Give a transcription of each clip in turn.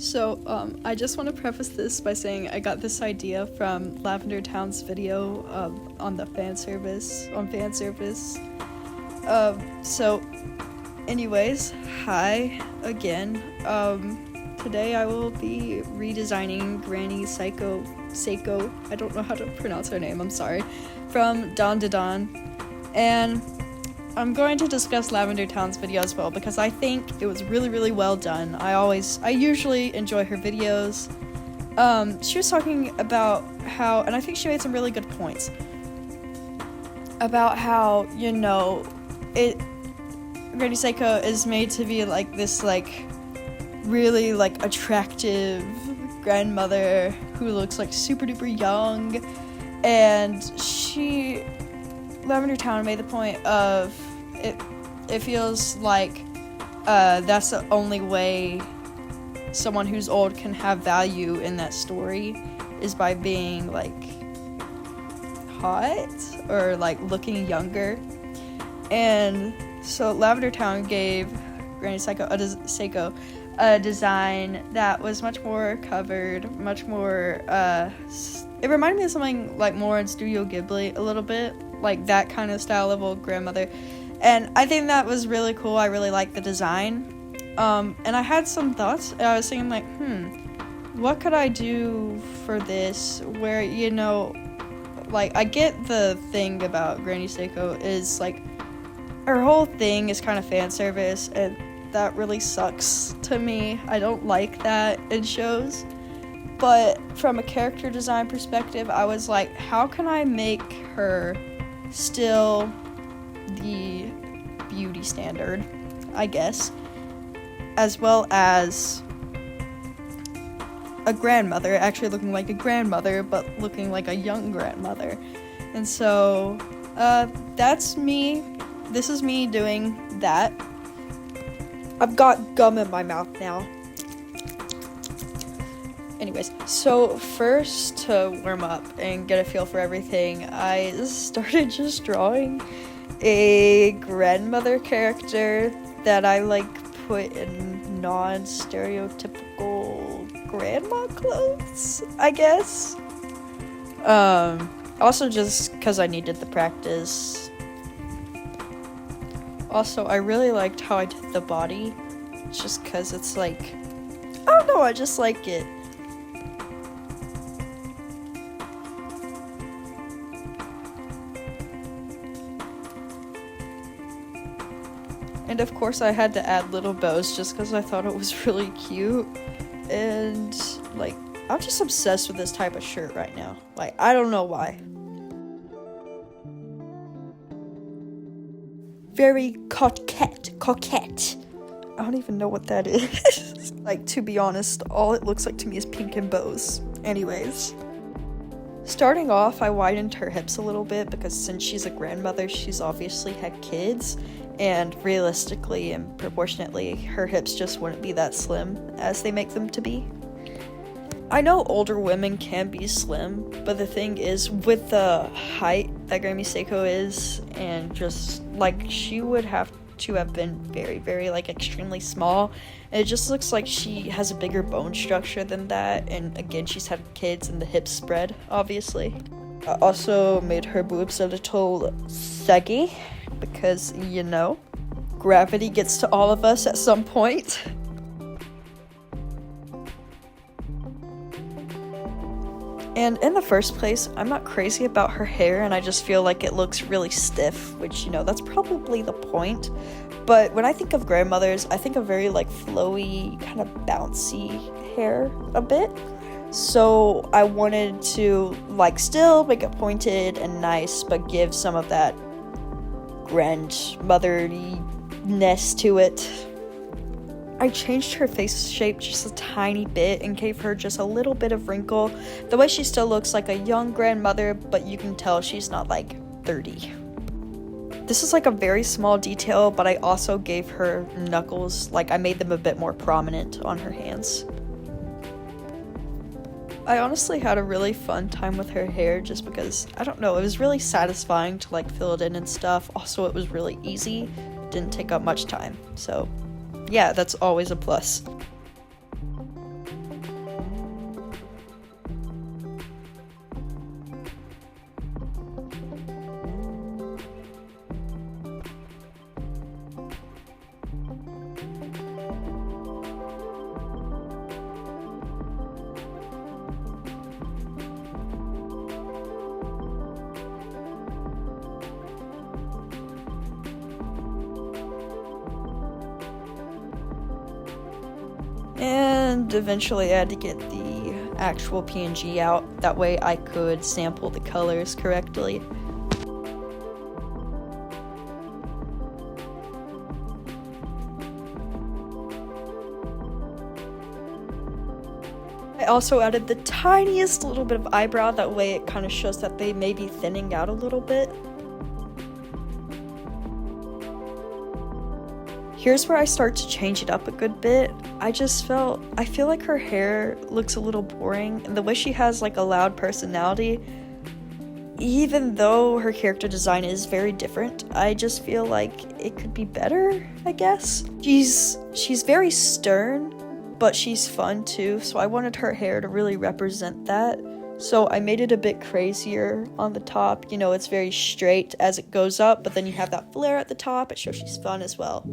I just want to preface this by saying I got this idea from Lavendertown's video on fan service. Anyways, hi again. Today I will be redesigning Granny Sieko, I don't know how to pronounce her name, I'm sorry, from Dawn to Dawn. And I'm going to discuss Lavendertown's video as well because I think it was really, really well done. I usually enjoy her videos. She was talking about how, and I think she made some really good points, about how, Granny Sieko is made to be like this, like, really, like, attractive grandmother who looks like super duper young, and Lavendertown made the point of it feels like that's the only way someone who's old can have value in that story is by being like hot or like looking younger. And so Lavendertown gave Granny Sieko a design that was much more covered, much more it reminded me of something like more in Studio Ghibli a little bit, like that kind of style of old grandmother. And I think that was really cool. I really liked the design. And I had some thoughts. I was thinking like, what could I do for this where, like, I get the thing about Granny Sieko is like her whole thing is kind of fan service, and that really sucks to me. I don't like that in shows. But from a character design perspective, I was like, how can I make her still the beauty standard, I guess, as well as a grandmother, actually looking like a grandmother, but looking like a young grandmother. And so, that's me. This is me doing that. I've got gum in my mouth now. Anyways, so first, to warm up and get a feel for everything, I started just drawing a grandmother character that I put in non-stereotypical grandma clothes, I guess. Also just because I needed the practice. Also, I really liked how I did the body, just because it's like, I don't know, I just like it. And of course I had to add little bows just because I thought it was really cute. And, I'm just obsessed with this type of shirt right now. I don't know why. Very coquette. I don't even know what that is. To be honest, all it looks like to me is pink and bows. Anyways. Starting off, I widened her hips a little bit because since she's a grandmother, she's obviously had kids. And realistically and proportionately, her hips just wouldn't be that slim as they make them to be. I know older women can be slim, but the thing is, with the height that Granny Sieko is, and just, she would have to have been very, very, extremely small. And it just looks like she has a bigger bone structure than that, and again, she's had kids and the hips spread, obviously. I also made her boobs a little saggy, because, gravity gets to all of us at some point. And in the first place, I'm not crazy about her hair, and I just feel like it looks really stiff, which, that's probably the point. But when I think of grandmothers, I think of very, flowy, kind of bouncy hair a bit. So I wanted to, still make it pointed and nice, but give some of that grandmotheriness to it. I changed her face shape just a tiny bit and gave her just a little bit of wrinkle. The way she still looks like a young grandmother, but you can tell she's not 30. This is a very small detail, but I also gave her knuckles, I made them a bit more prominent on her hands. I honestly had a really fun time with her hair just because, I don't know, it was really satisfying to fill it in and stuff. Also, it was really easy, didn't take up much time, so yeah, that's always a plus. And eventually I had to get the actual PNG out. That way I could sample the colors correctly. I also added the tiniest little bit of eyebrow. That way it kind of shows that they may be thinning out a little bit. Here's where I start to change it up a good bit. I feel like her hair looks a little boring, and the way she has like a loud personality, even though her character design is very different, I just feel like it could be better, I guess. She's very stern, but she's fun too, so I wanted her hair to really represent that. So I made it a bit crazier on the top. You know, it's very straight as it goes up, but then you have that flare at the top. It shows she's fun as well.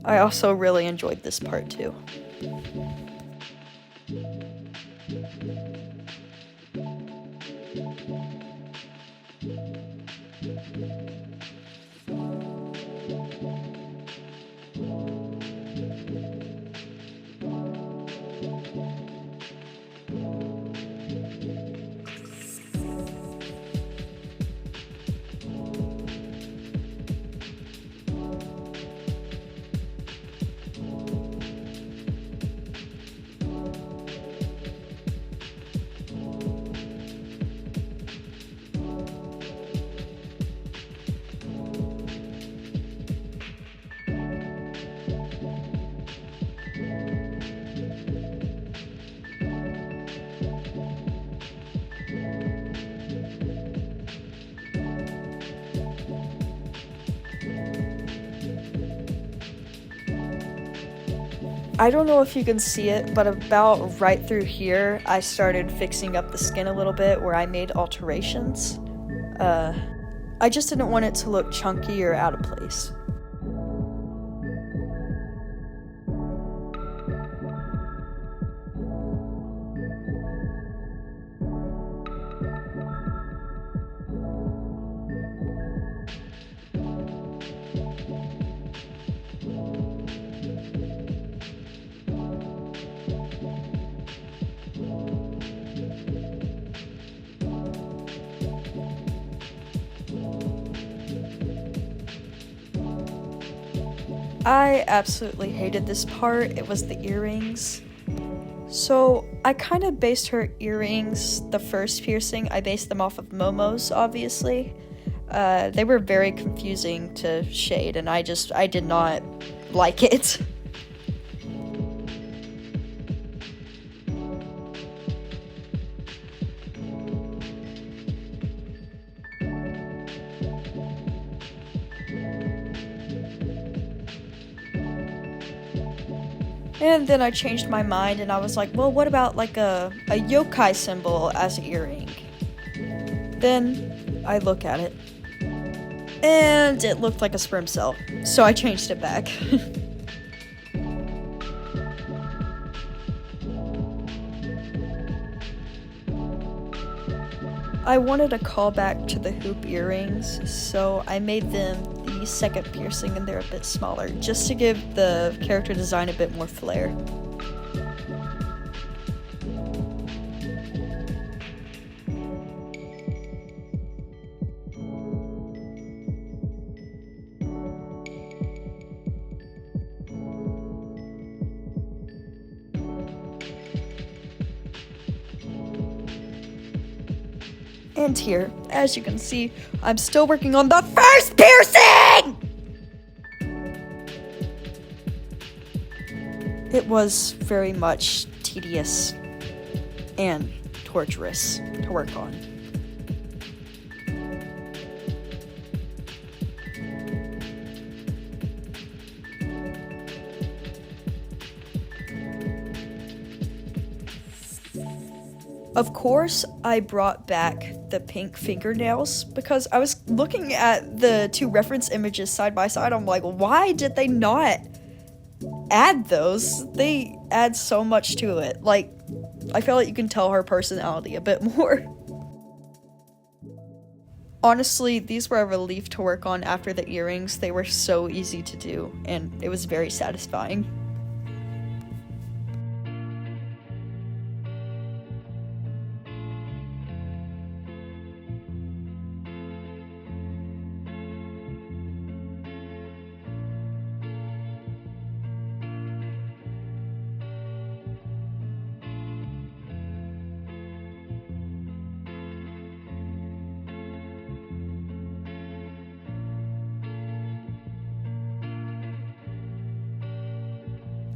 I also really enjoyed this part too. I don't know if you can see it, but about right through here, I started fixing up the skin a little bit where I made alterations. I just didn't want it to look chunky or out of place. I absolutely hated this part. It was the earrings. So I kind of based her earrings, the first piercing, I based them off of Momo's, obviously. They were very confusing to shade, and I did not like it. And then I changed my mind and I was like, well, what about like a yokai symbol as an earring? Then I look at it and it looked like a sperm cell, so I changed it back. I wanted a callback to the hoop earrings, so I made them the second piercing and they're a bit smaller, just to give the character design a bit more flair. And here, as you can see, I'm still working on the first piercing! It was very much tedious and torturous to work on. Of course, I brought back the pink fingernails because I was looking at the two reference images side by side. I'm like, why did they not add those? They add so much to it. Like, I feel like you can tell her personality a bit more. Honestly, these were a relief to work on after the earrings. They were so easy to do, and it was very satisfying.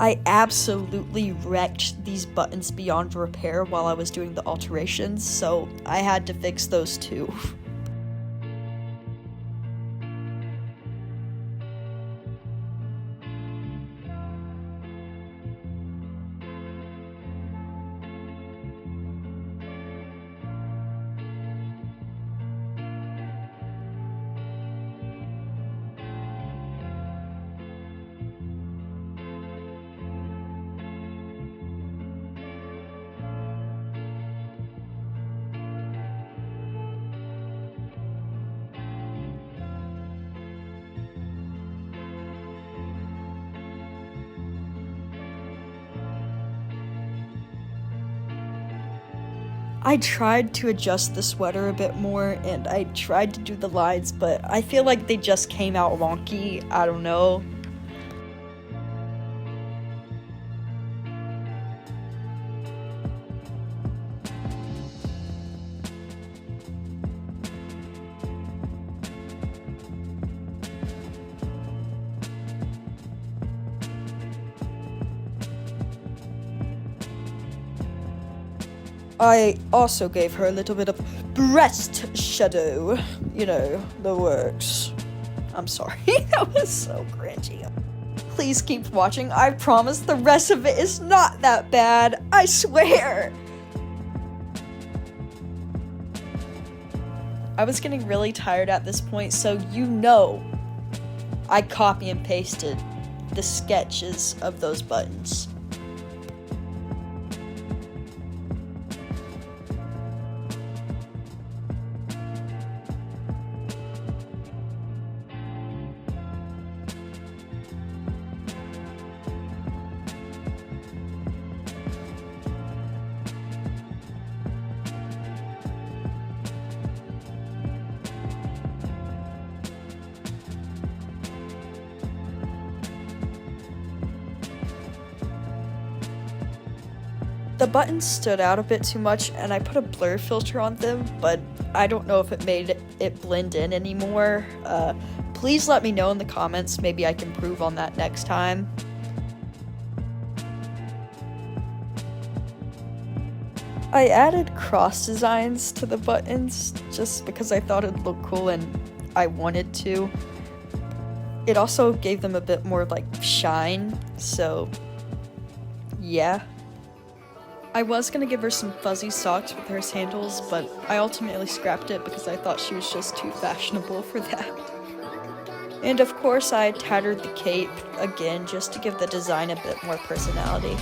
I absolutely wrecked these buttons beyond repair while I was doing the alterations, so I had to fix those too. I tried to adjust the sweater a bit more, and I tried to do the lines, but I feel like they just came out wonky. I don't know. I also gave her a little bit of breast shadow, you know, the works. I'm sorry, that was so cringy. Please keep watching, I promise the rest of it is not that bad, I swear! I was getting really tired at this point, so you know I copy and pasted the sketches of those buttons. The buttons stood out a bit too much, and I put a blur filter on them, but I don't know if it made it blend in anymore. Please let me know in the comments, maybe I can improve on that next time. I added cross designs to the buttons just because I thought it'd look cool and I wanted to. It also gave them a bit more like shine, so yeah. I was gonna give her some fuzzy socks with her sandals, but I ultimately scrapped it because I thought she was just too fashionable for that. And of course I tattered the cape again just to give the design a bit more personality.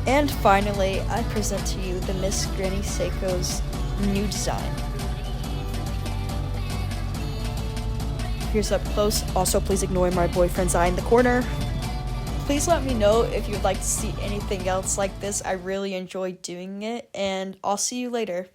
And finally, I present to you the Miss Granny Sieko's new design. Here's up close. Also, please ignore my boyfriend's eye in the corner. Please let me know if you'd like to see anything else like this. I really enjoyed doing it, and I'll see you later.